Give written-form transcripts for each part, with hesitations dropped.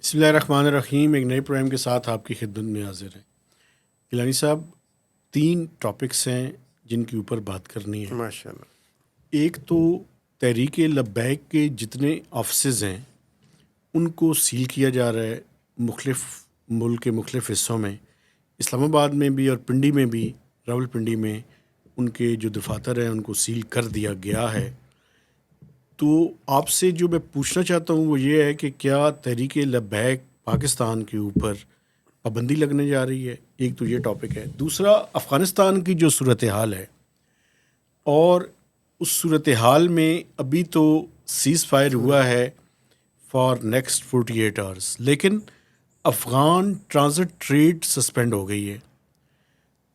بسم اللہ الرحمن الرحیم. ایک نئے پروگرام کے ساتھ آپ کی خدمت میں حاضر ہیں. گیلانی صاحب، 3 ٹاپکس ہیں جن کے اوپر بات کرنی ہے. ماشاء اللہ. ایک تو تحریک لبیک کے جتنے آفسز ہیں ان کو سیل کیا جا رہا ہے مختلف ملک کے مختلف حصوں میں، اسلام آباد میں بھی اور پنڈی میں بھی. راول پنڈی میں ان کے جو دفاتر ہیں ان کو سیل کر دیا گیا ہے. تو آپ سے جو میں پوچھنا چاہتا ہوں وہ یہ ہے کہ کیا تحریک لبیک پاکستان کے اوپر پابندی لگنے جا رہی ہے؟ ایک تو یہ ٹاپک ہے. دوسرا، افغانستان کی جو صورتحال ہے، اور اس صورتحال میں ابھی تو سیز فائر ہوا ہے فار نیکسٹ 48 آورس، لیکن افغان ٹرانزٹ ٹریڈ سسپینڈ ہو گئی ہے.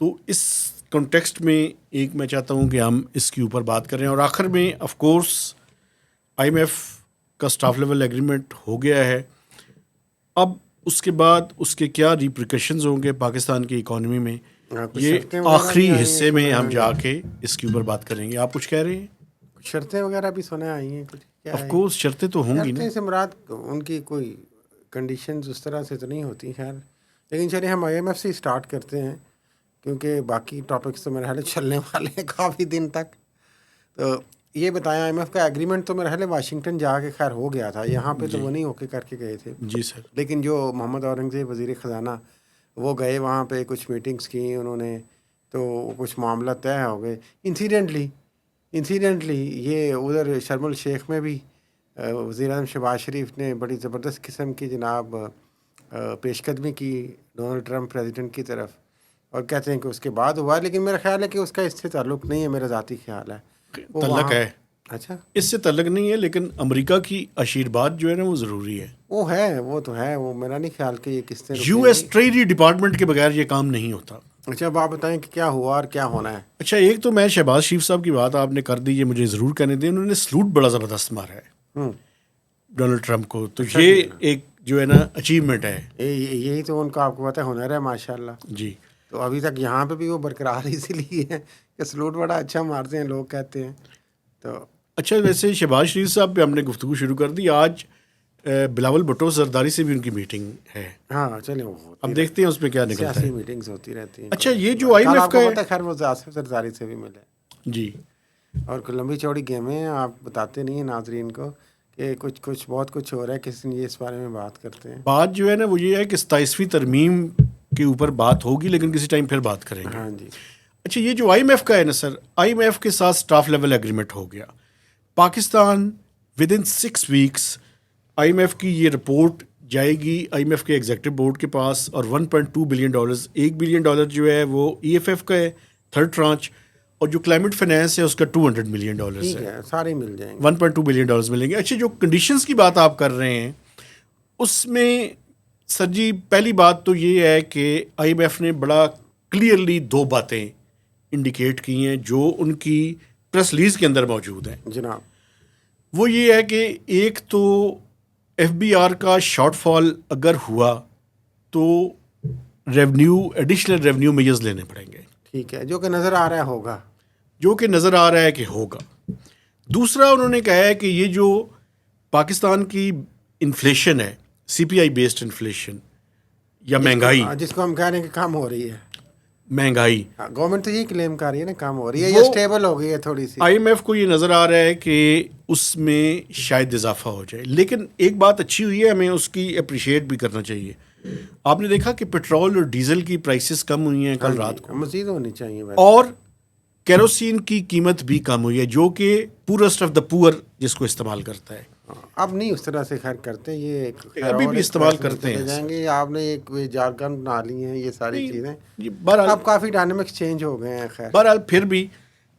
تو اس کنٹیکسٹ میں ایک میں چاہتا ہوں کہ ہم اس کے اوپر بات کریں. اور آخر میں آف کورس IMF کا اسٹاف لیول ایگریمنٹ ہو گیا ہے. اب اس کے بعد اس کے کیا ریپریکشنز ہوں گے پاکستان کی اکانومی میں، یہ آخری حصے میں ہم جا کے اس کے اوپر بات کریں گے. آپ کچھ کہہ رہے ہیں؟ کچھ شرطیں وغیرہ بھی سنے آئی ہیں کچھ؟ کیا آف کورس شرطیں تو ہوں گی نا. شرطیں سے مراد ان کی کوئی کنڈیشنز اس طرح سے تو نہیں ہوتی خیر، لیکن چلیے ہم IMF سے اسٹارٹ کرتے ہیں کیونکہ باقی ٹاپکس تو میرے خیال چلنے والے ہیں کافی دن تک. تو یہ بتائیں IMF کا ایگریمنٹ تو میرے خیال واشنگٹن جا کے خیر ہو گیا تھا، یہاں پہ تو وہ نہیں ہو کے کر کے گئے تھے. جی سر. لیکن جو محمد اورنگزیب وزیر خزانہ وہ گئے وہاں پہ، کچھ میٹنگز کی انہوں نے، تو کچھ معاملہ طے ہو گئے. انسیڈنٹلی یہ ادھر شرم الشیخ میں بھی وزیر اعظم شہباز شریف نے بڑی زبردست قسم کی جناب پیش قدمی کی ڈونلڈ ٹرمپ پریزیڈنٹ کی طرف، اور کہتے ہیں کہ اس کے بعد ہوا ہے، لیکن میرا خیال ہے کہ اس کا اس سے تعلق نہیں ہے، میرا ذاتی خیال ہے. تعلق ہے. اچھا، اس سے تعلق نہیں ہے، لیکن امریکہ کی آشیرواد جو ہے نا وہ ضروری ہے. وہ ہے، وہ تو ہے، وہ میرا نہیں خیال کہ یہ کس طرح US ٹریجری ڈپارٹمنٹ کے بغیر یہ کام نہیں ہوتا. اچھا، اب آپ بتائیں کہ کیا ہوا اور کیا ہونا ہے. اچھا، ایک تو میں شہباز شریف صاحب کی بات آپ نے کر دی، یہ مجھے ضرور کہنے دیں. انہوں نے سلوٹ بڑا زبردست مارا ہے ڈونلڈ ٹرمپ کو، تو یہ ایک جو ہے نا اچیومنٹ ہے. یہی تو ان کا آپ کو پتہ ہے ہنر ہے ماشاء اللہ. جی. تو ابھی تک یہاں پہ بھی وہ برقرار اسی لیے ہے کہ سلوٹ بڑا اچھا مارتے ہیں لوگ کہتے ہیں. تو اچھا، ویسے شہباز شریف صاحب پہ ہم نے گفتگو شروع کر دی. آج بلاول بھٹو زرداری سے بھی ان کی میٹنگ ہے. ہاں چلیں، اب دیکھتے ہیں اس میں کیا نکلتا ہے. میٹنگز ہوتی رہتی ہیں. اچھا، یہ جو IMF کا ہے، خیر وہ آصف زرداری سے بھی ملے. جی. اور لمبی چوڑی گیمیں ہیں، آپ بتاتے نہیں ہیں ناظرین کو کہ کچھ بہت کچھ ہو رہا ہے، کسی نے اس بارے میں بات کرتے ہیں. بات جو ہے نا وہ یہ ہے کہ 27ویں ترمیم کے اوپر بات ہوگی، لیکن کسی ٹائم پھر بات کریں گے. ہاں جی. اچھا، یہ جو IMF کا ہے نا سر، IMF کے ساتھ اسٹاف لیول ایگریمنٹ ہو گیا. پاکستان ودن 6 ویکس IMF کی یہ رپورٹ جائے گی IMF کے ایگزیکٹو بورڈ کے پاس، اور $1.2 بلین، $1 بلین جو ہے وہ EFF کا ہے تھرڈ ٹرانچ، اور جو کلائمیٹ فائنینس ہے اس کا $200 ملین ہے. سارے مل جائیں گے، $1.2 بلین ملیں گے. اچھا، جو کنڈیشنز کی بات آپ کر رہے ہیں اس میں سر جی پہلی بات تو یہ ہے کہ IMF نے بڑا کلیئرلی 2 باتیں انڈیکیٹ کی ہیں جو ان کی پریس ریلیز کے اندر موجود ہیں جناب. وہ یہ ہے کہ ایک تو FBR کا شارٹ فال اگر ہوا تو ایڈیشنل ریونیو میجرز لینے پڑیں گے. ٹھیک ہے، جو کہ نظر آ رہا ہوگا، جو کہ نظر آ رہا ہے کہ ہوگا. دوسرا انہوں نے کہا ہے کہ یہ جو پاکستان کی انفلیشن ہے، CPI بیسڈ انفلیشن یا مہنگائی، جس کو ہم کہہ رہے ہیں کہ کم ہو رہی ہے مہنگائی، گورنمنٹ تو یہی کلیم کر رہی ہے نا کم ہو رہی ہے یا اسٹیبل ہو گئی ہے تھوڑی سی. IMF کو یہ نظر آ رہا ہے کہ اس میں شاید اضافہ ہو جائے. لیکن ایک بات اچھی ہوئی ہے، ہمیں اس کی اپریشیٹ بھی کرنا چاہیے. آپ نے دیکھا کہ پیٹرول اور ڈیزل کی پرائسز کم ہوئی ہیں کل رات کو، مزید ہونی چاہیے. اور کیروسین کی قیمت بھی کم ہوئی ہے، جو کہ پورسٹ آف دا پور جس کو استعمال کرتا ہے. اب نہیں اس طرح سے خیر کرتے، یہ ابھی بھی استعمال کرتے ہیں. جائیں گے. آپ نے ایک جارگن بنا لی ہیں، یہ ساری چیزیں بہرحال اب کافی ڈائنامکس چینج ہو گئے ہیں. خیر بہرحال پھر بھی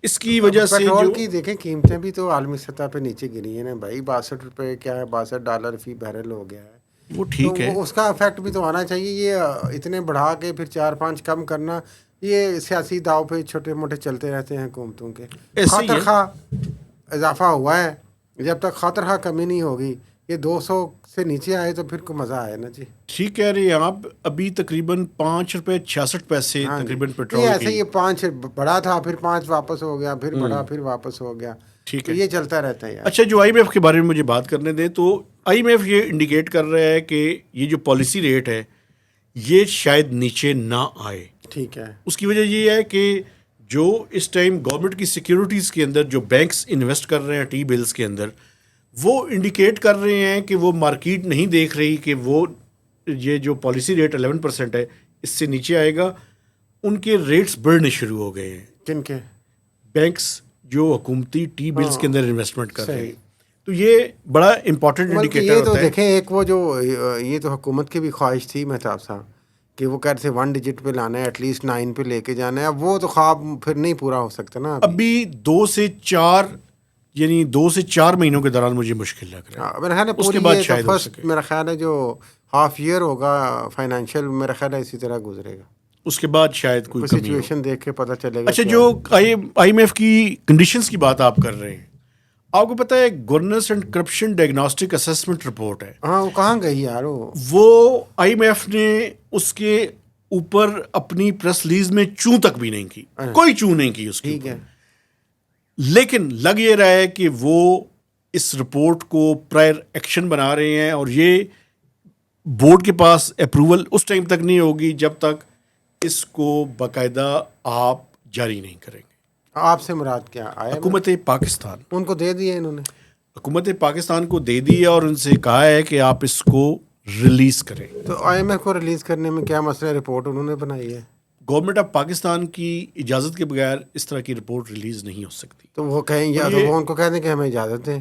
اس کی وجہ سے پیٹرول کی دیکھیں قیمتیں بھی تو عالمی سطح پہ نیچے گری ہیں نا بھائی. $62 کیا ہے، $62 فی بیرل ہو گیا ہے. وہ ٹھیک ہے، اس کا افیکٹ بھی تو آنا چاہیے. یہ اتنے بڑھا کے پھر 4-5 کم کرنا، یہ سیاسی داؤ پہ چھوٹے موٹے چلتے رہتے ہیں حکومتوں کے. خاطر خواہ اضافہ ہوا ہے، جب تک خاطر خواہ کمی نہیں ہوگی، یہ 200 سے نیچے آئے تو پھر کو مزہ آئے نا جی. ٹھیک کہہ رہے ہیں آپ. ابھی تقریباً $5.66 تقریباً پیٹرول ایسے یہ 5 بڑا تھا، پھر 5 واپس ہو گیا، پھر بڑا، پھر واپس ہو گیا. ٹھیک تو ہے. یہ چلتا رہتا ہے یار. اچھا, جو IMF کے بارے میں مجھے بات کرنے دیں, تو IMF یہ انڈیکیٹ کر رہا ہے کہ یہ جو پالیسی ریٹ ہے یہ شاید نیچے نہ آئے. ٹھیک ہے. اس کی وجہ یہ ہے کہ جو اس ٹائم گورنمنٹ کی سیکیورٹیز کے اندر جو بینکس انویسٹ کر رہے ہیں ٹی بلز کے اندر, وہ انڈیکیٹ کر رہے ہیں کہ وہ مارکیٹ نہیں دیکھ رہی کہ وہ یہ جو پالیسی ریٹ 11% ہے اس سے نیچے آئے گا. ان کے ریٹس بڑھنے شروع ہو گئے ہیں, کن کے؟ بینکس جو حکومتی ٹی بلز کے اندر انویسٹمنٹ کر رہے ہیں. صحیح. تو یہ بڑا امپورٹنٹ بلکہ انڈیکیٹر یہ تو ہوتا ہے. دیکھیں, ایک وہ جو یہ تو حکومت کی بھی خواہش تھی مہتاب صاحب کہ وہ کہتے تھے 1 ڈیجٹ پہ لانا ہے, ایٹ لیسٹ 9 پہ لے کے جانا ہے. اب وہ تو خواب پھر نہیں پورا ہو سکتا نا. ابھی 2 سے 4 مہینوں کے دوران مجھے مشکل لگ رہا ہے. میرا خیال ہے اس کے پوری بعد یہ شاید ہو فرسٹ, سکے. میرا خیال ہے جو ہاف ایئر ہوگا فائنینشیل, میرا خیال ہے اسی طرح گزرے گا. اس کے بعد شاید کوئی کمی ہو. سچویشن دیکھ کے پتہ چلے گا. اچھا, جو IMF کی کنڈیشنز کی بات آپ کر رہے ہیں, آپ کو پتہ ہے governance and corruption diagnostic assessment report ہے, ہاں وہ کہاں گئی یار؟ وہ IMF نے اس کے اوپر اپنی پریس ریلیز میں چوں تک بھی نہیں کی, کوئی چوں نہیں کی اس کی. ٹھیک ہے. لیکن لگ یہ رہا ہے کہ وہ اس رپورٹ کو پرائر ایکشن بنا رہے ہیں, اور یہ بورڈ کے پاس اپروول اس ٹائم تک نہیں ہوگی جب تک اس کو باقاعدہ آپ جاری نہیں کریں گے. آپ سے مراد کیا آیا؟ حکومت پاکستان ان کو دے دیے انہوں نے. حکومت پاکستان کو دے دی ہے اور ان سے کہا ہے کہ آپ اس کو ریلیز کریں. تو IMF کو ریلیز کرنے میں کیا مسئلہ؟ رپورٹ انہوں نے بنائی ہے. گورنمنٹ آف پاکستان کی اجازت کے بغیر اس طرح کی رپورٹ ریلیز نہیں ہو سکتی. تو وہ کہیں یا تو وہ ان کو کہہ دیں کہ ہمیں اجازت دیں.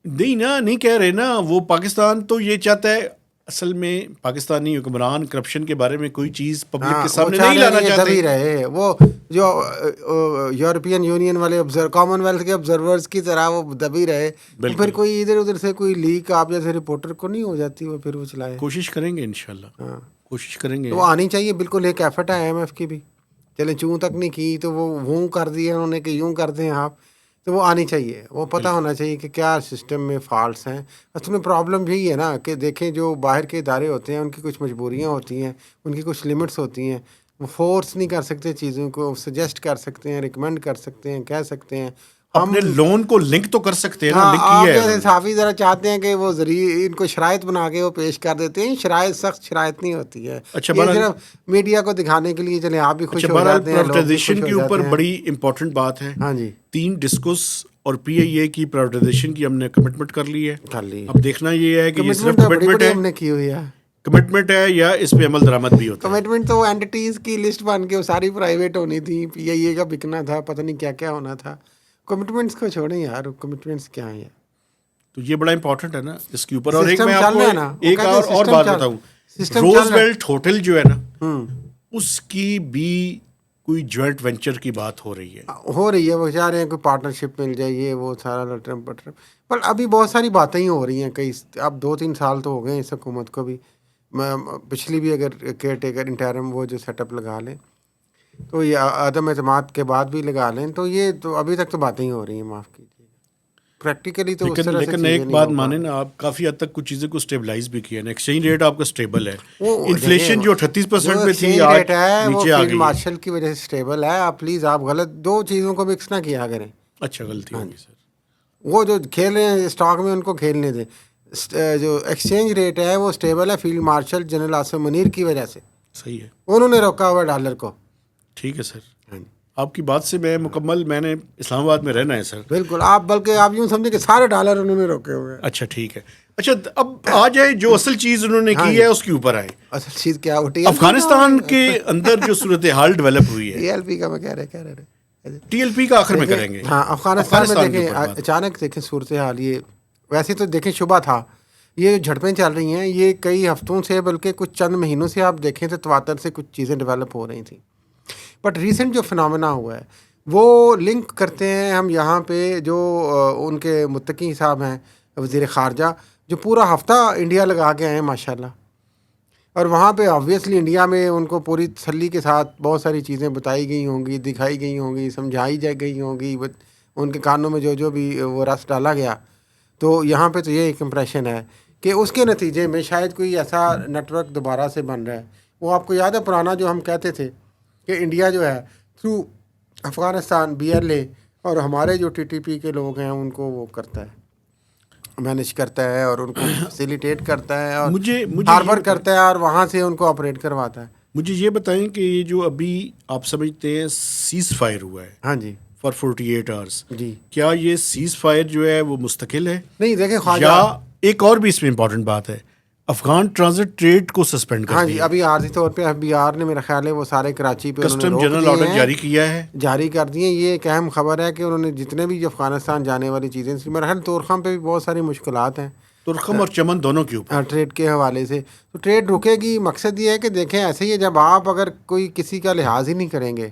نہیں کہہ رہے نا, وہ پاکستان تو یہ چاہتا ہے, اصل میں پاکستانی حکمران کرپشن کے بارے میں کوئی چیز پبلک کے سامنے نہیں لانا چاہتے. دبی رہے وہ جو یورپین یونین والے کامن ویلتھ کے آبزرورز کی طرح وہ دبی رہے. پھر کوئی ادھر ادھر سے کوئی لیک آپ جیسے رپورٹر کو نہیں ہو جاتی, وہ پھر وہ چلائے. کوشش کریں گے انشاءاللہ. ہاں کوشش کریں گے. وہ آنی چاہیے بالکل. ایک ایفرٹ ہے IMF کی بھی, چلیں چوں تک نہیں کی تو وہ کر دیا انہوں نے کہ یوں کر دیں آپ, تو وہ آنی چاہیے. وہ پتہ ہونا چاہیے کہ کیا سسٹم میں فالٹس ہیں. اصل میں پرابلم یہی ہے نا کہ دیکھیں جو باہر کے ادارے ہوتے ہیں ان کی کچھ مجبوریاں ہوتی ہیں, ان کی کچھ لمٹس ہوتی ہیں. وہ فورس نہیں کر سکتے چیزوں کو, سجیسٹ کر سکتے ہیں, ریکمینڈ کر سکتے ہیں, کہہ سکتے ہیں. اپنے لون کو لنک تو کر سکتے ہیں نا. آپ جیسے صحافی ذرا چاہتے ہیں کہ وہ ان کو شرائط بنا کے وہ پیش کر دیتے ہیں. شرائط سخت شرائط نہیں ہوتی ہے. یہ صرف میڈیا کو دکھانے کے لیے چلیں آپ بھی خوش ہو جاتے ہیں. پرائیویٹائزیشن کے اوپر بڑی امپورٹنٹ بات ہے. ہاں جی, 3 ڈسکس اور PIA کی پرائیویٹائزیشن کی ہم نے کمٹمنٹ کر لی ہے. اب دیکھنا یہ ہے کہ یہ صرف کمٹمنٹ ہے, ہم نے کی ہوئی ہے, کمٹمنٹ ہے یا اس پہ عمل درآمد بھی ہوتا ہے. کمٹمنٹ تو اینٹیز کی لسٹ بن کے وہ ساری پرائیویٹ ہونی تھی. PIA کا بکنا تھا, پتہ نہیں کیا کیا ہونا تھا. کمٹمنٹس کو چھوڑیں یار, کمٹمنٹس کیا ہیں. تو یہ بڑا امپورٹنٹ ہے نا اس کے اوپر. اور ایک میں آپ کو ایک اور بات بتاؤں, روز ویلٹ ہوٹل جو ہے نا, اس کی بھی کوئی جوائنٹ وینچر کی بات ہو رہی ہے. وہ چاہ رہے ہیں کوئی پارٹنرشپ مل جائے, یہ وہ سارا لٹرم پٹرم. پر ابھی بہت ساری باتیں ہی ہو رہی ہیں کئی. اب 2-3 سال تو ہو گئے اس حکومت کو بھی. پچھلی بھی اگر کیئر ٹیکر انٹرم وہ جو سیٹ اپ لگا لیں تو یہ عدم اعتماد کے بعد بھی لگا لیں, تو یہ تو ابھی تک تو باتیں ہی ہو رہی ہیں. معاف کیجیے, پریکٹیکلی تو اس طرح سے لیکن ایک بات مانیں نا آپ, کافی حد تک کچھ چیزیں کو اسٹیبلائز بھی کیا ہے. ایکسچینج ریٹ آپ کا اسٹیبل ہے. انفلیشن جو 38% پہ تھی آج نیچے آ گئی. مارشل کی وجہ سے اسٹیبل ہے. آپ پلیز آپ غلط 2 چیزوں کو مکس نہ کیا کریں. اچھا, غلطی ہوگی سر. وہ جو کھیل رہے ہیں اسٹاک میں ان کو کھیلنے دیں. جو ایکسچینج ریٹ ہے وہ اسٹیبل ہے field marshal general Asim Munir کی وجہ سے. صحیح ہے, انہوں نے روکا ہوا ڈالر کو. ٹھیک ہے سر, آپ کی بات سے میں مکمل, میں نے اسلام آباد میں رہنا ہے سر. بالکل, آپ بلکہ آپ یوں سمجھیں کہ سارے ڈالر انہوں نے روکے ہوئے ہیں. اچھا ٹھیک ہے. اچھا اب آ جائے جو اصل چیز انہوں نے کی ہے اس کے اوپر آئے. اصل چیز کیا ہوتی ہے؟ افغانستان کے اندر جو صورتحال ڈیولپ ہوئی ہے, TLP کا میں کہہ رہے TLP کا آخر میں کریں گے. ہاں, افغانستان میں دیکھیں اچانک دیکھیں صورتحال, یہ ویسے تو دیکھیں شبہ تھا. یہ جھڑپیں چل رہی ہیں یہ کئی ہفتوں سے, بلکہ کچھ چند مہینوں سے آپ دیکھیں تو تواتر سے کچھ چیزیں ڈیولپ ہو رہی تھیں. بٹ ریسنٹ جو فنامنا ہوا ہے وہ لنک کرتے ہیں ہم یہاں پہ جو ان کے متقی صاحب ہیں وزیر خارجہ, جو پورا ہفتہ انڈیا لگا کے آئے ہیں ماشاء اللہ. اور وہاں پہ آبویسلی انڈیا میں ان کو پوری تسلی کے ساتھ بہت ساری چیزیں بتائی گئی ہوں گی, دکھائی گئی ہوں گی, سمجھائی گئی ہوں گی, ان کے کانوں میں جو بھی وہ رس ڈالا گیا. تو یہاں پہ تو یہ ایک امپریشن ہے کہ اس کے نتیجے میں شاید کوئی ایسا نیٹ ورک دوبارہ سے بن رہا ہے. وہ آپ کو یاد ہے پرانا جو ہم کہتے تھے کہ انڈیا جو ہے تھرو افغانستان BLA اور ہمارے جو ٹی ٹی پی کے لوگ ہیں ان کو وہ کرتا ہے, مینیج کرتا ہے اور ان کو فیسیلیٹیٹ کرتا ہے اور مجھے ہاربر کرتا ہے اور وہاں سے ان کو آپریٹ کرواتا ہے. مجھے یہ بتائیں کہ یہ جو ابھی آپ سمجھتے ہیں سیز فائر ہوا ہے ہاں جی فار 48 آورس, جی. کیا یہ سیز فائر جو ہے وہ مستقل ہے؟ نہیں دیکھیں خواجہ, یا ایک اور بھی اس میں امپورٹنٹ بات ہے, افغان ٹرانزٹ ٹریڈ کو سسپینڈ کر ہاں جی, دیا, ابھی عارضی طور پہ FBR نے میرا خیال ہے وہ سارے کراچی پہ انہوں نے کسٹم روک جنرل دیے آرڈر ہیں, جاری کیا ہے, جاری کر دیے. یہ ایک اہم خبر ہے کہ انہوں نے جتنے بھی افغانستان جانے والی چیزیں, میرا خیال طورخم پہ بھی بہت ساری مشکلات ہیں ترخم اور چمن دونوں کے اوپر. ٹریڈ کے حوالے سے. تو ٹریڈ رکے گی, مقصد یہ ہے کہ دیکھیں ایسے ہی ہے, جب آپ اگر کوئی کسی کا لحاظ ہی نہیں کریں گے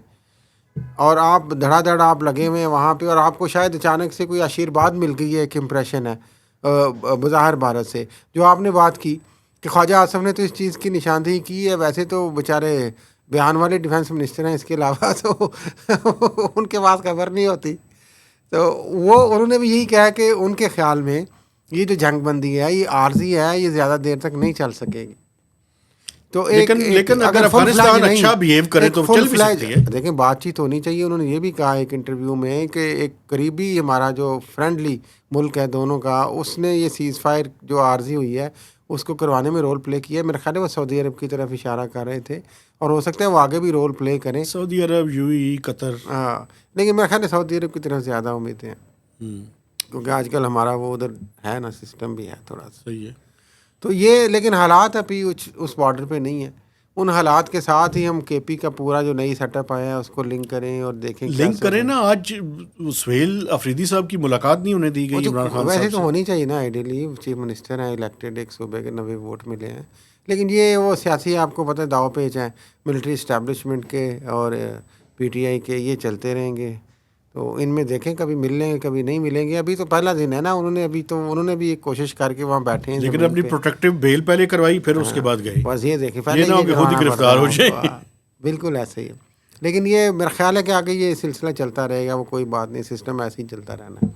اور آپ دھڑا دھڑ آپ لگے ہوئے ہیں وہاں پہ, اور آپ کو شاید اچانک سے کوئی آشیرواد مل گئی ہے, ایک امپریشن ہے بظاہر بھارت سے, جو آپ نے بات کی کہ خواجہ آصف نے تو اس چیز کی نشاندہی کی ہے, ویسے تو بیچارے بیان والے ڈیفینس منسٹر ہیں, اس کے علاوہ تو ان کے پاس خبر نہیں ہوتی. تو وہ انہوں نے بھی یہی کہا کہ ان کے خیال میں یہ جو جنگ بندی ہے یہ عارضی ہے, یہ زیادہ دیر تک نہیں چل سکے گی. تو لیکن اگر فل فلیج افغانستان نہیں, اچھا بہیو کرے ایک تو فل چل بھی فلیج, سکتی ہے. دیکھیں بات چیت ہونی چاہیے. انہوں نے یہ بھی کہا ایک انٹرویو میں کہ ایک قریبی ہمارا جو فرینڈلی ملک ہے دونوں کا, اس نے یہ سیز فائر جو عارضی ہوئی ہے اس کو کروانے میں رول پلے کیا ہے. میرا خیال ہے وہ سعودی عرب کی طرف اشارہ کر رہے تھے, اور ہو سکتا ہے وہ آگے بھی رول پلے کریں. سعودی عرب, UAE, قطر. ہاں, لیکن میرا خیال ہے سعودی عرب کی طرف زیادہ امیدیں ہیں, کیونکہ آج کل ہمارا وہ ادھر ہے نا, سسٹم بھی ہے تھوڑا سا. صحیح ہے. تو یہ لیکن حالات ابھی اس بارڈر پہ نہیں ہیں. ان حالات کے ساتھ ہی ہم KP کا پورا جو نئی سیٹ اپ آیا ہے اس کو لنک کریں اور دیکھیں کیا لنک کریں نا. آج سہیل افریدی صاحب کی ملاقات نہیں ہونے دی وہ گئی تو عمران خان ویسے صاحب تو سے. ہونی چاہیے نا, آئیڈیلی چیف منسٹر ہیں الیکٹڈ, ایک صوبے کے 90 ووٹ ملے ہیں. لیکن یہ وہ سیاسی آپ کو پتہ ہے داؤ پیچ ہیں ملٹری اسٹیبلشمنٹ کے اور PTI کے, یہ چلتے رہیں گے. تو ان میں دیکھیں کبھی مل لیں گے کبھی نہیں ملیں گے. ابھی تو پہلا دن ہے نا, انہوں نے بھی ایک کوشش کر کے وہاں بیٹھے ہیں لیکن زمین اپنی پہ. پروٹیکٹیو بیل پہلے کروائی, پھر اس کے ہاں, بعد گئے. بس یہ دیکھیں یہ پہلے نہ ہو کہ خود ہی کروانا گرفتار پڑتا ہو ہے. جائیں. بالکل ایسے ہی ہے. لیکن یہ میرا خیال ہے کہ آگے یہ سلسلہ چلتا رہے گا, وہ کوئی بات نہیں, سسٹم ایسے ہی چلتا رہنا ہے.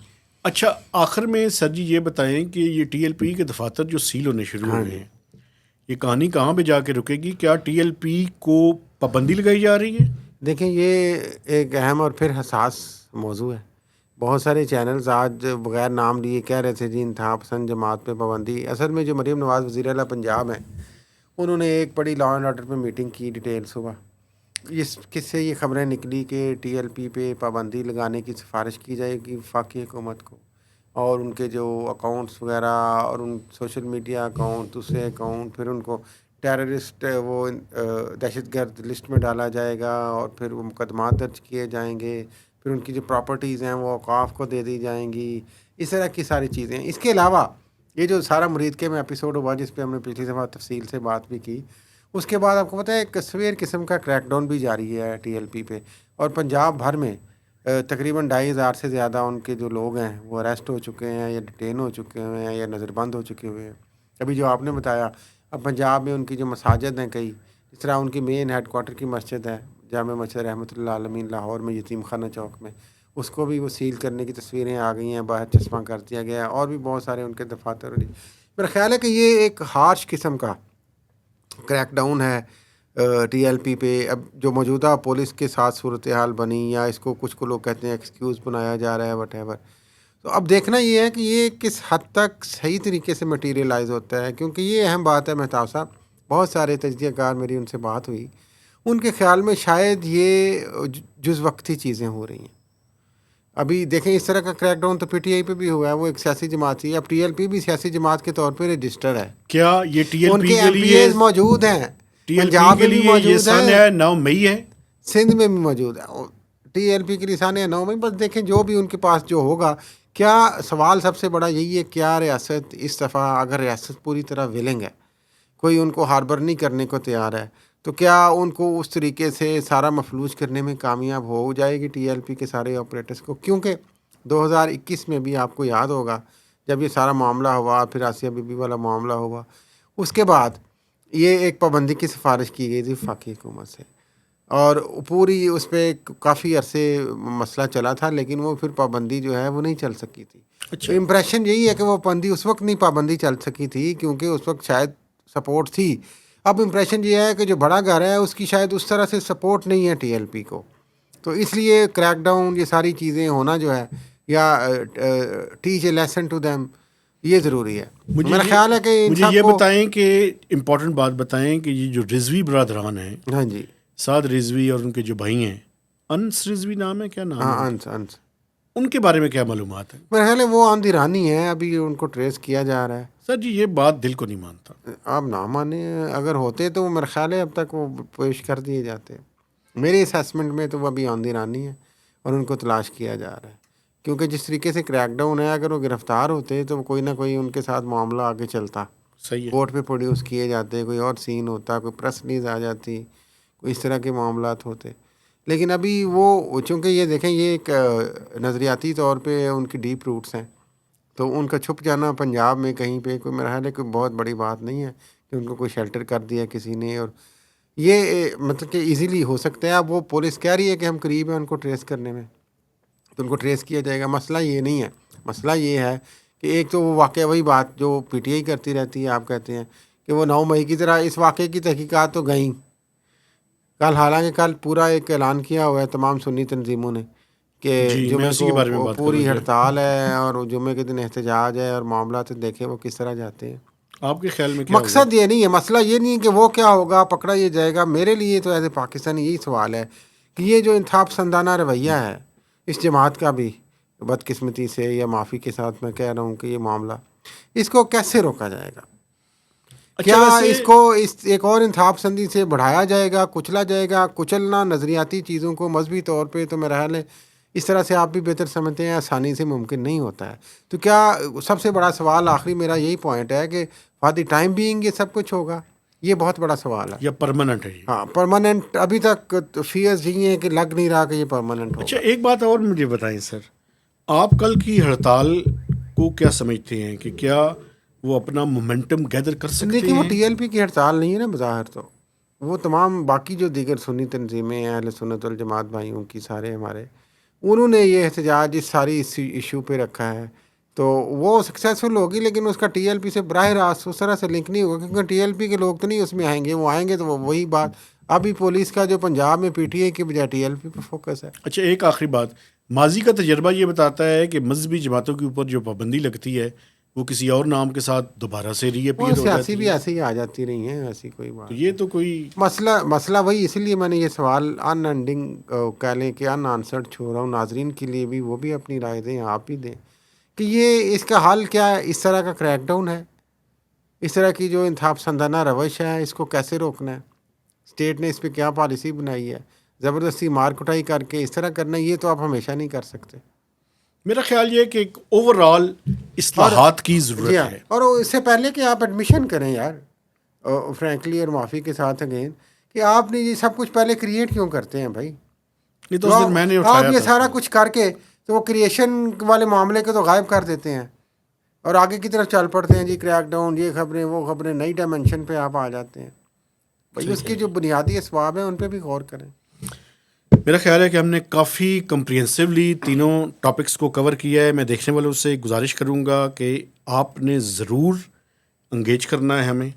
اچھا, آخر میں سر جی یہ بتائیں کہ یہ TLP کے دفاتر جو سیل ہونے شروع ہاں ہوئے جی, ہیں, یہ کہانی کہاں پہ جا کے رکے گی؟ کیا TLP کو پابندی لگائی جا رہی ہے؟ دیکھیں یہ ایک اہم اور پھر حساس موضوع ہے. بہت سارے چینلز آج بغیر نام لیے کہہ رہے تھے جی انتہا پسند جماعت پہ پابندی. اصل میں جو مریم نواز وزیر اعلیٰ پنجاب ہیں, انہوں نے ایک بڑی لا اینڈ آرڈر پہ میٹنگ کی ڈیٹیل صبح. کس سے یہ خبریں نکلی کہ TLP پہ پابندی لگانے کی سفارش کی جائے گی وفاقی حکومت کو, اور ان کے جو اکاؤنٹس وغیرہ اور ان سوشل میڈیا اکاؤنٹ, دوسرے اکاؤنٹ, پھر ان کو ٹیررسٹ وہ دہشت گرد لسٹ میں ڈالا جائے گا, اور پھر وہ مقدمات درج کیے جائیں گے, پھر ان کی جو پراپرٹیز ہیں وہ اوقاف کو دے دی جائیں گی, اس طرح کی ساری چیزیں. اس کے علاوہ یہ جو سارا مرید کے میں ایپیسوڈ ہوا جس پہ ہم نے پچھلی دفعہ تفصیل سے بات بھی کی, اس کے بعد آپ کو پتہ ہے ایک سویر قسم کا کریک ڈاؤن بھی جاری ہے TLP پہ, اور پنجاب بھر میں تقریباً 2,500 سے زیادہ ان کے جو لوگ ہیں وہ اریسٹ ہو چکے ہیں یا ڈیٹین ہو چکے ہوئے ہیں یا نظر بند ہو چکے ہوئے ہیں. ابھی جو آپ نے بتایا, اب پنجاب میں ان کی جو مساجد ہیں کئی, اس طرح ان کی مین ہیڈ کوارٹر کی مسجد ہے جامع مسجد رحمۃ اللہ عالمین لاہور میں یتیم خانہ چوک میں, اس کو بھی وہ سیل کرنے کی تصویریں آ گئی ہیں, باہر چشمہ کر دیا گیا ہے, اور بھی بہت سارے ان کے دفاتر. میرا خیال ہے کہ یہ ایک ہارش قسم کا کریک ڈاؤن ہے TLP پہ. اب جو موجودہ پولیس کے ساتھ صورتحال بنی, یا اس کو کچھ کو لوگ کہتے ہیں ایکسکیوز بنایا جا رہا ہے وٹ ایور, تو اب دیکھنا یہ ہے کہ یہ کس حد تک صحیح طریقے سے مٹیریلائز ہوتا ہے. کیونکہ یہ اہم بات ہے مہتاب صاحب, بہت سارے تجزیہ کار میری ان سے بات ہوئی, ان کے خیال میں شاید یہ جز وقتی چیزیں ہو رہی ہیں. ابھی دیکھیں اس طرح کا کریک ڈاؤن تو PTI پہ بھی ہوا ہے, وہ ایک سیاسی جماعت تھی, اب TLP بھی سیاسی جماعت کے طور پہ رجسٹر ہے. کیا یہ ان TLP کے کے لیے MPAs موجود ہیں, TLP پنجاب کے میں بھی لیے یہ موجود ہیں, سانحہ 9 مئی ہے, سندھ میں بھی موجود ہے. TLP کے لیے سانحہ 9 مئی. بس دیکھیں جو بھی ان کے پاس جو ہوگا. کیا سوال سب سے بڑا یہی ہے, کیا ریاست اس دفعہ اگر ریاست پوری طرح ویلنگ ہے, کوئی ان کو ہاربر نہیں کرنے کو تیار ہے, تو کیا ان کو اس طریقے سے سارا مفلوج کرنے میں کامیاب ہو جائے گی TLP کے سارے آپریٹرس کو؟ کیونکہ 2021 میں بھی آپ کو یاد ہوگا جب یہ سارا معاملہ ہوا, پھر آسیہ بی بی والا معاملہ ہوا, اس کے بعد یہ ایک پابندی کی سفارش کی گئی تھی وفاقی حکومت سے, اور پوری اس پہ کافی عرصے مسئلہ چلا تھا, لیکن وہ پھر پابندی جو ہے وہ نہیں چل سکی تھی. تو امپریشن یہی ہے کہ وہ پابندی اس وقت نہیں پابندی چل سکی تھی کیونکہ اس وقت شاید سپورٹ تھی. اب امپریشن یہ ہے کہ جو بڑا گھر ہے اس کی شاید اس طرح سے سپورٹ نہیں ہے TLP کو, تو اس لیے کریک ڈاؤن یہ ساری چیزیں ہونا جو ہے یا teach a lesson to them یہ ضروری ہے. میرا خیال ہے کہ مجھے یہ بتائیں کہ امپورٹنٹ بات بتائیں کہ یہ جو رضوی برادران ہیں, ہاں جی, سعد رضوی اور ان کے جو بھائی ہیں, انس رضوی نام ہے, کیا نام ہے, انس, ان کے بارے میں کیا معلومات ہیں؟ میرا خیال ہے وہ آندھی رانی ہے, ابھی ان کو ٹریس کیا جا رہا ہے. سر جی یہ بات دل کو نہیں مانتا. آپ نہ مانیں, اگر ہوتے تو میرا خیال ہے اب تک وہ پیش کر دیے جاتے. میرے اسیسمنٹ میں تو وہ ابھی آندھی رانی ہے اور ان کو تلاش کیا جا رہا ہے, کیونکہ جس طریقے سے کریک ڈاؤن ہے, اگر وہ گرفتار ہوتے تو کوئی نہ کوئی ان کے ساتھ معاملہ آگے چلتا, صحیح ہے. کورٹ پہ پروڈیوس کیے جاتے, کوئی اور سین ہوتا, کوئی پریس ریلیز آ جاتی, کوئی اس طرح کے معاملات ہوتے. لیکن ابھی وہ چونکہ یہ دیکھیں یہ ایک نظریاتی طور پہ ان کی ڈیپ روٹس ہیں, تو ان کا چھپ جانا پنجاب میں کہیں پہ کوئی میرا خیال ہے کوئی بہت بڑی بات نہیں ہے کہ ان کو کوئی شیلٹر کر دیا کسی نے, اور یہ مطلب کہ ایزیلی ہو سکتا ہے. اب وہ پولیس کہہ رہی ہے کہ ہم قریب ہیں ان کو ٹریس کرنے میں, تو ان کو ٹریس کیا جائے گا. مسئلہ یہ نہیں ہے, مسئلہ یہ ہے کہ ایک تو وہ واقعہ وہی بات جو پی ٹی آئی کرتی رہتی ہے, آپ کہتے ہیں کہ وہ 9 مئی کی طرح اس واقعے کی تحقیقات تو گئیں کل, حالانکہ کل پورا ایک اعلان کیا ہوا ہے تمام سنی تنظیموں نے کہ جمعے کو پوری ہڑتال ہے اور جمعے کے دن احتجاج ہے, اور معاملات دیکھیں وہ کس طرح جاتے ہیں. آپ کے خیال میں کیا مقصد یہ نہیں ہے, مسئلہ یہ نہیں ہے کہ وہ کیا ہوگا, پکڑا یہ جائے گا. میرے لیے تو ایز اے پاکستانی یہی سوال ہے کہ یہ جو انتہا پسندانہ رویہ ہے اس جماعت کا بھی بدقسمتی سے یا معافی کے ساتھ میں کہہ رہا ہوں کہ یہ معاملہ, اس کو کیسے روکا جائے گا؟ کیا اس کو اس ایک اور انتہا پسندی سے بڑھایا جائے گا, کچلا جائے گا؟ کچلنا نظریاتی چیزوں کو مذہبی طور پہ تو میرا خیال ہے اس طرح سے آپ بھی بہتر سمجھتے ہیں آسانی سے ممکن نہیں ہوتا ہے. تو کیا سب سے بڑا سوال آخری میرا یہی پوائنٹ ہے کہ فار دی ٹائم بینگ یہ سب کچھ ہوگا؟ یہ بہت بڑا سوال ہے. یا پرماننٹ ہے؟ ہاں پرماننٹ ابھی تک فیئرز یہی ہیں کہ لگ نہیں رہا کہ یہ پرماننٹ ہوگا. اچھا ایک بات اور مجھے بتائیں سر, آپ کل کی ہڑتال کو کیا سمجھتے ہیں کہ کیا وہ اپنا مومنٹم گیدر کر سکتے ہیں؟ دیکھیں وہ ٹی ایل پی کی ہڑتال نہیں ہے نا بظاہر, تو وہ تمام باقی جو دیگر سنی تنظیمیں ہیں, اہل سنت والجماعت بھائیوں کی, سارے ہمارے, انہوں نے یہ احتجاج اس ساری ایشو پہ رکھا ہے, تو وہ سکسیزفل ہوگی. لیکن اس کا ٹی ایل پی سے براہ راست اس طرح سے لنک نہیں ہوگا, کیونکہ ٹی ایل پی کے لوگ تو نہیں اس میں آئیں گے. وہ آئیں گے تو وہی بات, ابھی پولیس کا جو پنجاب میں پی ٹی آئی کی بجائے ٹی ایل پی پہ فوکس ہے. اچھا ایک آخری بات, ماضی کا تجربہ یہ بتاتا ہے کہ مذہبی جماعتوں کے اوپر جو پابندی لگتی ہے وہ کسی اور نام کے ساتھ دوبارہ سے ری اپیئر ہو جاتی ہے. بھی ایسے ہی آ جاتی رہی ہیں, ایسی کوئی بات. یہ تو کوئی مسئلہ وہی, اسی لیے میں نے یہ سوال ان اینڈنگ کہہ لیں کہ ان آنسرڈ چھوڑ رہا ہوں. ناظرین کے لیے بھی وہ بھی اپنی رائے دیں, آپ بھی دیں کہ یہ اس کا حل کیا ہے. اس طرح کا کریک ڈاؤن ہے, اس طرح کی جو انتہا پسندانہ روش ہے, اس کو کیسے روکنا ہے؟ اسٹیٹ نے اس پہ کیا پالیسی بنائی ہے؟ زبردستی مار کٹائی کر کے اس طرح کرنا, یہ تو آپ ہمیشہ نہیں کر سکتے. میرا خیال یہ ہے کہ ایک اوور آل اصلاحات کی ضرورت ہے. اور اس سے پہلے کہ آپ ایڈمیشن کریں یار, فرینکلی اور معافی کے ساتھ اگین, کہ آپ نے یہ سب کچھ پہلے کریٹ کیوں کرتے ہیں بھائی؟ یہ تو اس دن میں نے اٹھایا آپ یہ سارا کچھ کر کے تو وہ کریشن والے معاملے کو تو غائب کر دیتے ہیں اور آگے کی طرف چل پڑتے ہیں. جی کریک ڈاؤن, یہ خبریں, وہ خبریں, نئی ڈائمنشن پہ آپ آ جاتے ہیں. بھائی اس کی جو بنیادی اسباب ہیں ان پہ بھی غور کریں. میرا خیال ہے کہ ہم نے کافی کمپریہنسولی تینوں ٹاپکس کو کور کیا ہے. میں دیکھنے والوں سے گزارش کروں گا کہ آپ نے ضرور انگیج کرنا ہے ہمیں,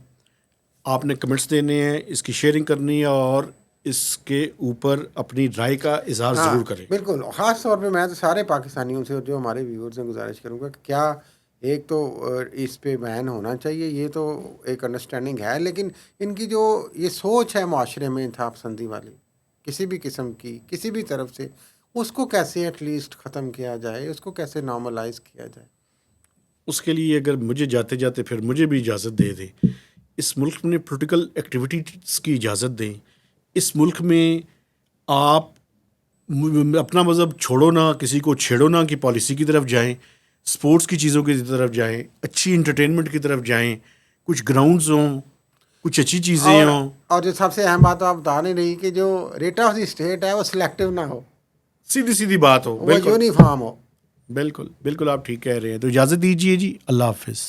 آپ نے کمنٹس دینے ہیں, اس کی شیئرنگ کرنی ہے اور اس کے اوپر اپنی رائے کا اظہار ضرور کریں. بالکل, خاص طور پہ میں تو سارے پاکستانیوں سے اور جو ہمارے ویورز ہیں گزارش کروں گا کہ کیا ایک تو اس پہ بین ہونا چاہیے, یہ تو ایک انڈرسٹینڈنگ ہے, لیکن ان کی جو یہ سوچ ہے معاشرے میں انتہا پسندی والی کسی بھی قسم کی, کسی بھی طرف سے, اس کو کیسے ایٹ لیسٹ ختم کیا جائے, اس کو کیسے نارملائز کیا جائے. اس کے لیے اگر مجھے جاتے جاتے پھر مجھے بھی اجازت دے دیں, اس ملک میں پولیٹیکل ایکٹیویٹیز کی اجازت دیں. اس ملک میں آپ اپنا مذہب چھوڑو نہ, کسی کو چھیڑو نہ کی پالیسی کی طرف جائیں, سپورٹس کی چیزوں کی طرف جائیں, اچھی انٹرٹینمنٹ کی طرف جائیں, کچھ گراؤنڈز ہوں, کچھ اچھی چیزیں ہوں. اور جو سب سے اہم بات آپ بتا نہیں رہی کہ جو ریٹ آف دی اسٹیٹ ہے وہ سلیکٹیو نہ ہو, سیدھی بات ہو, وہ یونیفارم ہو. بالکل آپ ٹھیک کہہ رہے ہیں. تو اجازت دیجیے جی, اللہ حافظ.